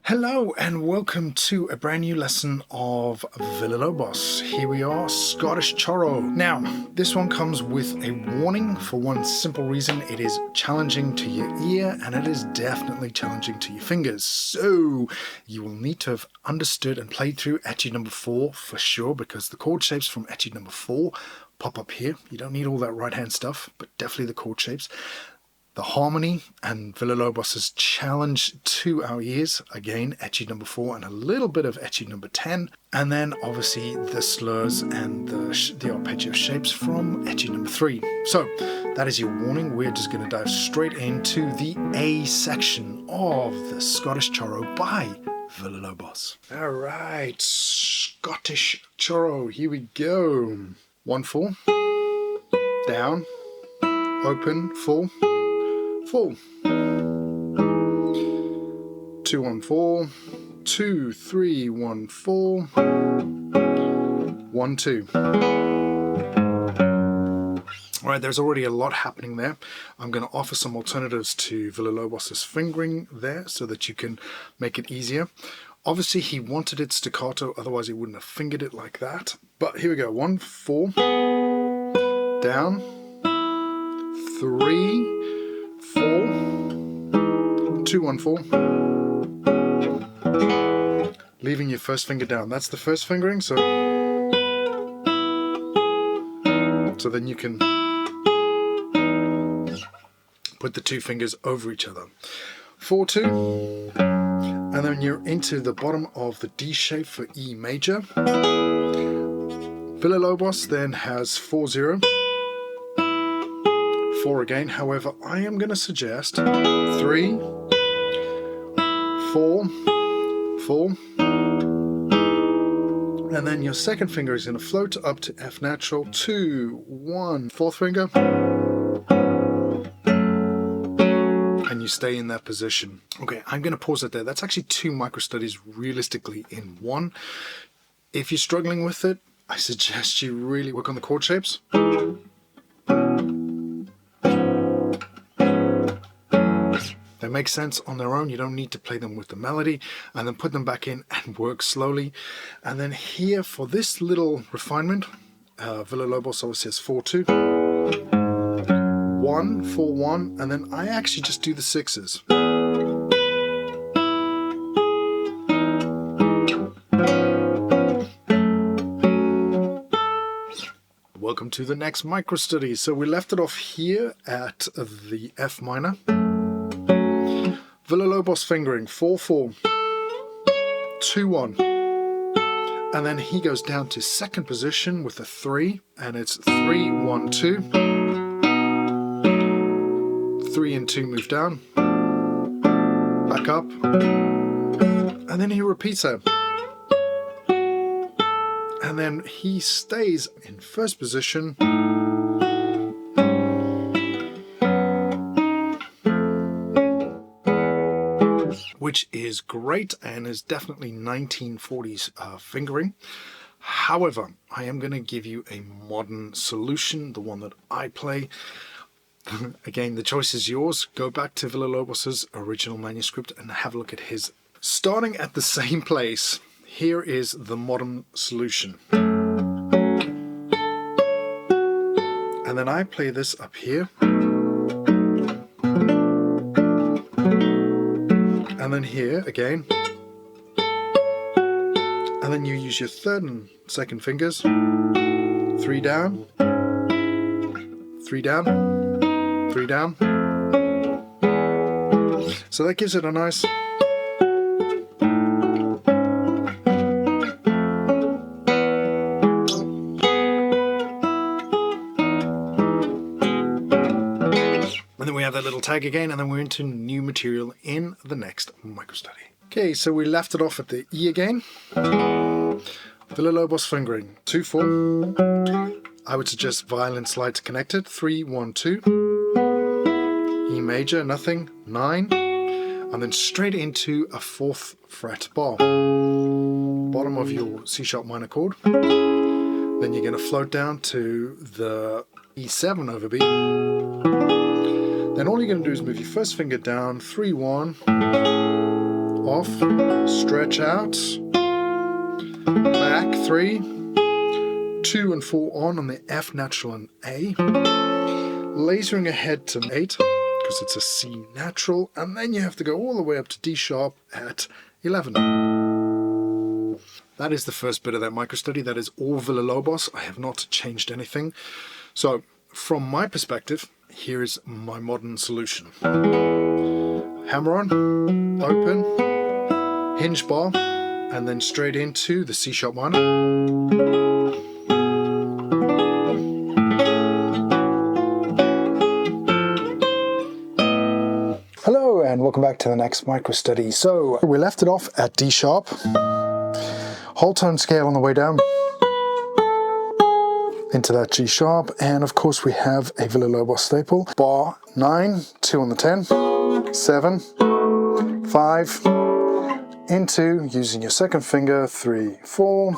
Hello and welcome to a brand new lesson of Villa-Lobos. Here we are, Scottish-choro. Now, this one comes with a warning for one simple reason. It is challenging to your ear and it is definitely challenging to your fingers. So you will need to have understood and played through etude number 4 for sure, because the chord shapes from etude number 4 pop up here. You don't need all that right hand stuff, but definitely the chord shapes. The harmony and Villa-Lobos' challenge to our ears, again, etude number 4 and a little bit of etude number 10. And then obviously the slurs and the arpeggio shapes from etude number 3. So that is your warning. We're just going to dive straight into the A section of the Scottish-choro by Villa-Lobos. All right, Scottish-choro, here we go. 1-4, down, open, full. Full. 2-1-4, 2-3-1-4, 1-2. All right, there's already a lot happening there. I'm going to offer some alternatives to Villa-Lobos' fingering there so that you can make it easier. Obviously, he wanted it staccato, otherwise he wouldn't have fingered it like that. But here we go, 1-4, down, 3, 4, 2-1-4, leaving your first finger down. That's the first fingering, so then you can put the two fingers over each other. 4-2, and then you're into the bottom of the D shape for E major. Villa-Lobos then has 4-0. 4 again, however, I am going to suggest 3, 4, 4, and then your second finger is going to float up to F natural, 2, 1, fourth finger, and you stay in that position. Okay, I'm going to pause it there. That's actually 2 micro studies realistically in one. If you're struggling with it, I suggest you really work on the chord shapes. They make sense on their own. You don't need to play them with the melody, and then put them back in and work slowly. And then here for this little refinement, Villa-Lobos obviously has 4-2, 1, 4-1, and then I actually just do the 6s. Welcome to the next micro study. So we left it off here at the F minor. Villa-Lobos fingering, 4-4, 2-1, and then he goes down to second position with a 3, and it's 3-1-2, 3 and 2 move down, back up, and then he repeats that. And then he stays in first position, which is great and is definitely 1940s fingering. However, I am going to give you a modern solution, the one that I play. Again, the choice is yours. Go back to Villa-Lobos' original manuscript and have a look at his. Starting at the same place, here is the modern solution. And then I play this up here. And then here again, and then you use your third and second fingers, 3 down, 3 down, 3 down. So that gives it a nice and then we have that little tag again, and then we're into new material in the next micro study. Okay, so we left it off at the E again. Villa-Lobos fingering, 2-4. I would suggest violin slide to connected, 3-1-2. E major, nothing, 9. And then straight into a 4th fret bar. Bottom of your C sharp minor chord. Then you're going to float down to the E7 over B. Then all you're going to do is move your first finger down, 3-1, off, stretch out, back 3, 2 and 4 on the F natural and A, lasering ahead to 8 because it's a C natural, and then you have to go all the way up to D sharp at 11. That is the first bit of that micro study. That is all Villa-Lobos. I have not changed anything. So from my perspective, here is my modern solution. Hammer on, open, hinge bar, and then straight into the C sharp minor. Hello and welcome back to the next micro study. So we left it off at D sharp, whole tone scale on the way down into that G sharp, and of course we have a Villa-Lobos staple. Bar 9, 2 on the 10, 7, 5, into, using your second finger, 3, 4.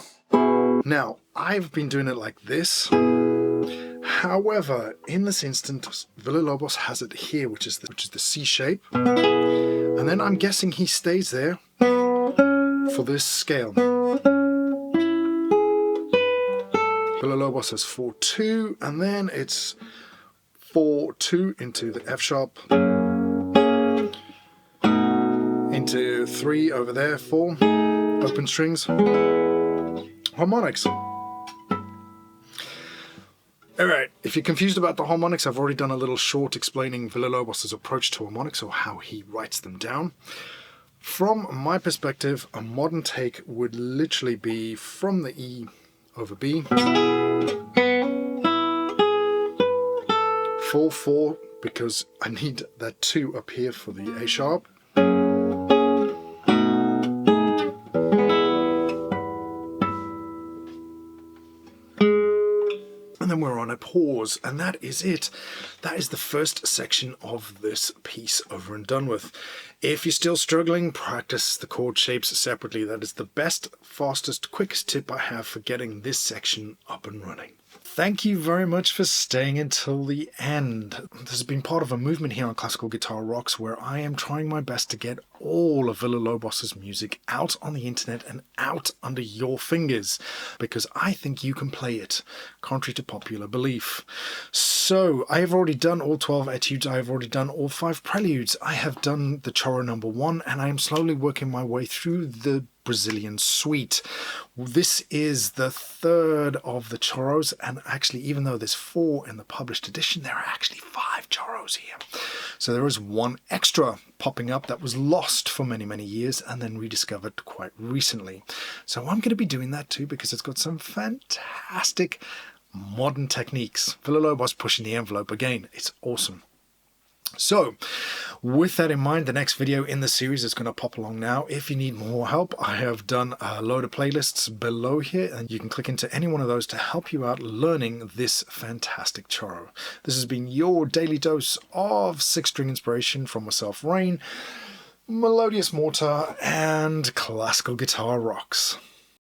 Now, I've been doing it like this. However, in this instance, Villa-Lobos has it here, which is the C shape. And then I'm guessing he stays there for this scale. Villa-Lobos has 4-2, and then it's 4-2 into the F sharp, into 3 over there, 4, open strings, harmonics. Alright, if you're confused about the harmonics, I've already done a little short explaining Villa-Lobos' approach to harmonics, or how he writes them down. From my perspective, a modern take would literally be from the E over B, 4-4, because I need that 2 up here for the A sharp, and then we're on a pause, and that is it. That is the first section of this piece over and done with. If you're still struggling, practice the chord shapes separately. That is the best, fastest, quickest tip I have for getting this section up and running. Thank you very much for staying until the end. This has been part of a movement here on Classical Guitar Rocks where I am trying my best to get all of Villa-Lobos' music out on the internet and out under your fingers, because I think you can play it, contrary to popular belief. So I have already done all 12 etudes, I have already done all 5 preludes, I have done the Choro number 1, and I am slowly working my way through the Brazilian suite. This is the 3rd of the choros, and actually, even though there's 4 in the published edition, there are actually 5 choros here. So there is 1 extra popping up that was lost for many, many years and then rediscovered quite recently. So I'm going to be doing that too, because it's got some fantastic modern techniques. Villa-Lobos pushing the envelope again. It's awesome. So, with that in mind, the next video in the series is going to pop along now. If you need more help, I have done a load of playlists below here, and you can click into any one of those to help you out learning this fantastic choro. This has been your daily dose of 6-string inspiration from myself, Rain, Melodious Mortar, and Classical Guitar Rocks.